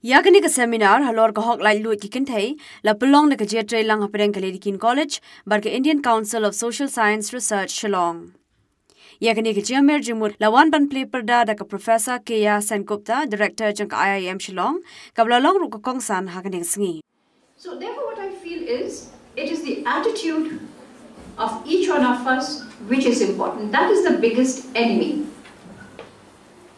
Yakani ka seminar Halor ka hok lai lu ki katei la pelong na ka jetre lang pdeng Lady Keane College bar ka Indian Council of Social Science Research Shillong. Yakani ka jingmut la wan ban play perda da ka Professor Keya Senkupta Director jang ka IIM Shillong ka blalong ru ka kongsan hakani sngi. So therefore what I feel is it is the attitude of each one of us which is important. That is the biggest enemy.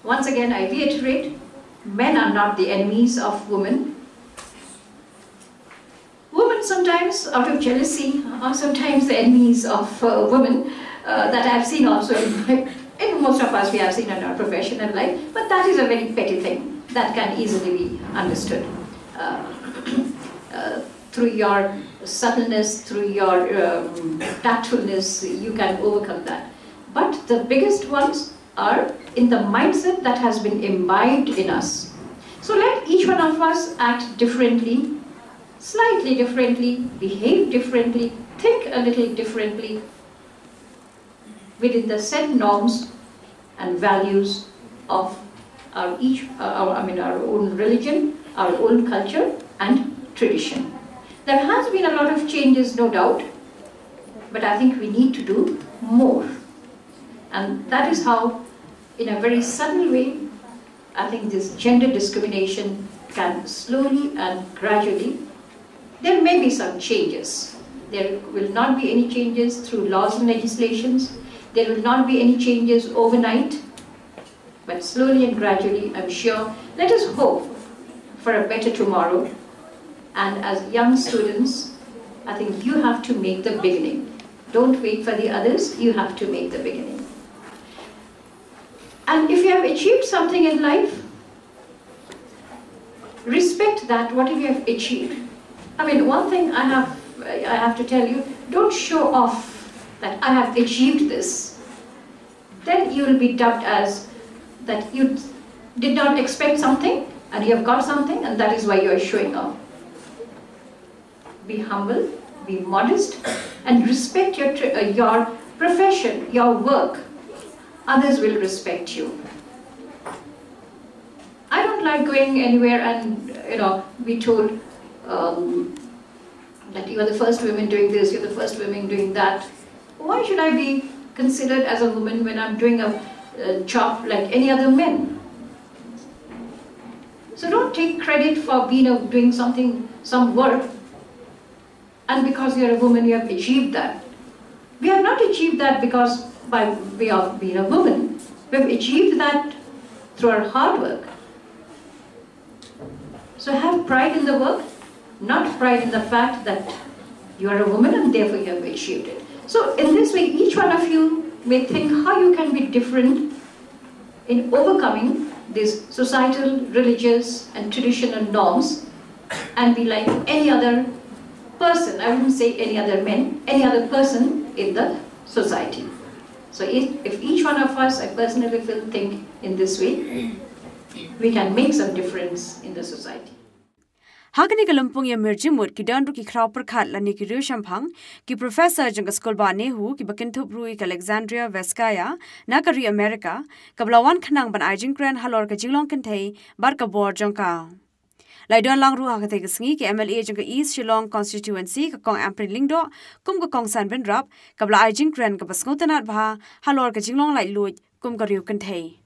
Once again I reiterate, men are not the enemies of women. Women sometimes out of jealousy are sometimes the enemies of women that I have seen also in most of us we have seen in our professional life, but that is a very petty thing that can easily be understood. Through your subtleness, through your tactfulness, you can overcome that. But the biggest ones are in the mindset that has been imbibed in us. So let each one of us act differently, slightly differently, behave differently, think a little differently within the set norms and values of our own religion, our own culture and tradition. There has been a lot of changes, no doubt, but I think we need to do more. And that is how, in a very subtle way, I think this gender discrimination can slowly and gradually, there may be some changes. There will not be any changes through laws and legislations. There will not be any changes overnight, but slowly and gradually, I'm sure, let us hope for a better tomorrow. And as young students, I think you have to make the beginning. Don't wait for the others, you have to make the beginning. And if you have achieved something in life, respect that, whatever you have achieved. I mean, one thing I have to tell you, don't show off that I have achieved this. Then you will be dubbed as that you did not expect something and you have got something and that is why you are showing off. Be humble, be modest and respect your profession, your work. Others will respect you. I don't like going anywhere and be told that you are the first woman doing this, you're the first woman doing that. Why should I be considered as a woman when I'm doing a job like any other men? So don't take credit for doing some work, and because you're a woman you have achieved that. We have not achieved that because by way of being a woman. We have achieved that through our hard work. So have pride in the work, not pride in the fact that you are a woman and therefore you have achieved it. So in this way, each one of you may think how you can be different in overcoming these societal, religious and traditional norms and be like any other person. I wouldn't say any other man, any other person in the society. So if each one of us, I personally think in this way, we can make some difference in the society. Hakani ka lympung ya jingmut ki dan ru ki kraw Pyrkhat la ni ki ru shampang ki Professor jang school ba nehu ki bakintup ru ki Alexandria Veskaya na ka ri America ka blawan khanang ban Jing Grand Halor ka jinglong katei bar ka bor jong ka. Lai don lang ru ha ka te sngi ki MLA jang ka East Shillong constituency ka kong Ampri Lingdo kum ka kong San Ben Rap ka bla Jing Grand ka basngotanat bha Halor ka jinglong lai lu kum ka riu katei.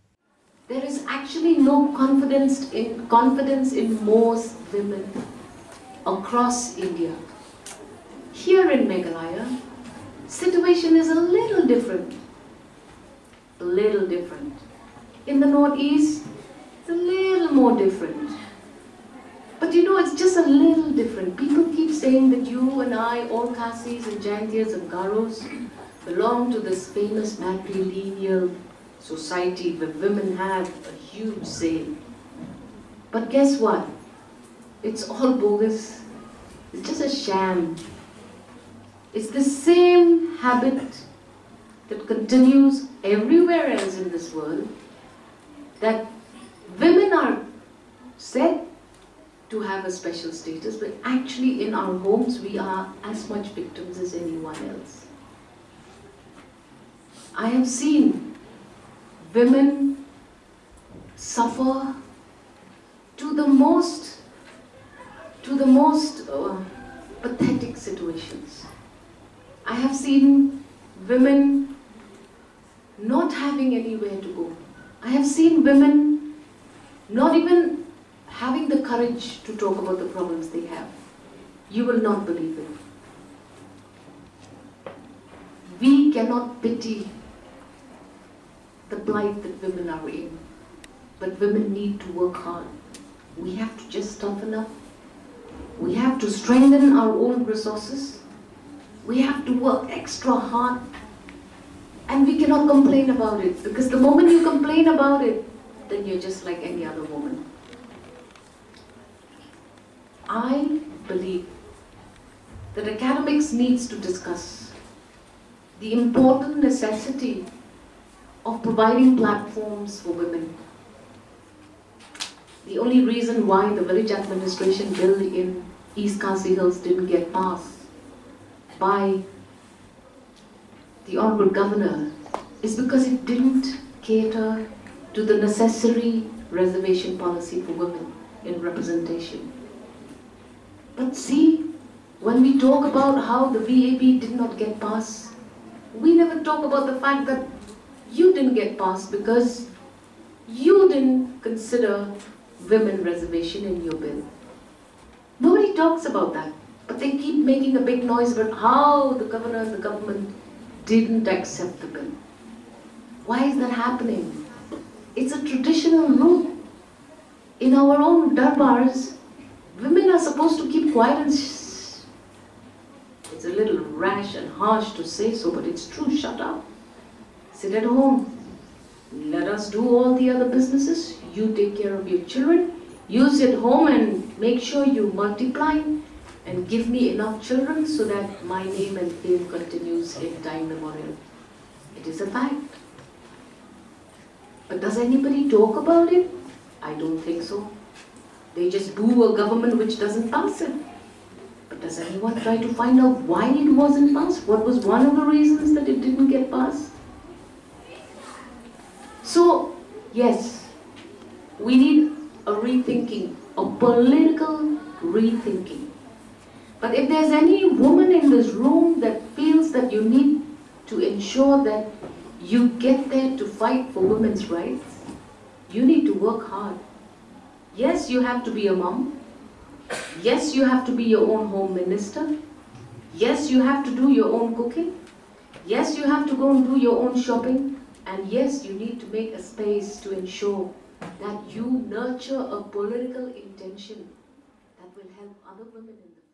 There is actually no confidence in most women across India. Here in Meghalaya, situation is a little different. In the northeast, it's a little more different. But it's just a little different. People keep saying that you and I, all Khasis and Jaintias and Garos, belong to this famous matrilineal society where women have a huge say. But guess what? It's all bogus. It's just a sham. It's the same habit that continues everywhere else in this world, that women are said to have a special status, but actually in our homes we are as much victims as anyone else. I have seen women suffer to the most women not having anywhere to go. I have seen women not even having the courage to talk about the problems they have. You will not believe it. We cannot pity the plight that women are in, but women need to work hard. We have to just toughen up. We have to strengthen our own resources. We have to work extra hard. And we cannot complain about it, because the moment you complain about it, then you're just like any other woman. I believe that academics needs to discuss the important necessity of providing platforms for women. The only reason why the village administration bill in East Khasi Hills didn't get passed by the Honorable Governor is because it didn't cater to the necessary reservation policy for women in representation. But see, when we talk about how the VAB did not get passed, we never talk about the fact that you didn't get passed because you didn't consider women reservation in your bill. Nobody talks about that, but they keep making a big noise about how the governor and the government didn't accept the bill. Why is that happening? It's a traditional rule. In our own darbars, women are supposed to keep quiet and it's a little rash and harsh to say so, but it's true. Shut up. Sit at home. Let us do all the other businesses. You take care of your children. You sit home and make sure you multiply and give me enough children so that my name and fame continues in time memorial. It is a fact. But does anybody talk about it? I don't think so. They just boo a government which doesn't pass it. But does anyone try to find out why it wasn't passed? What was one of the reasons that it didn't get passed? So, yes, we need a rethinking, a political rethinking. But if there's any woman in this room that feels that you need to ensure that you get there to fight for women's rights, you need to work hard. Yes, you have to be a mom. Yes, you have to be your own home minister. Yes, you have to do your own cooking. Yes, you have to go and do your own shopping. And yes, you need to make a space to ensure that you nurture a political intention that will help other women in the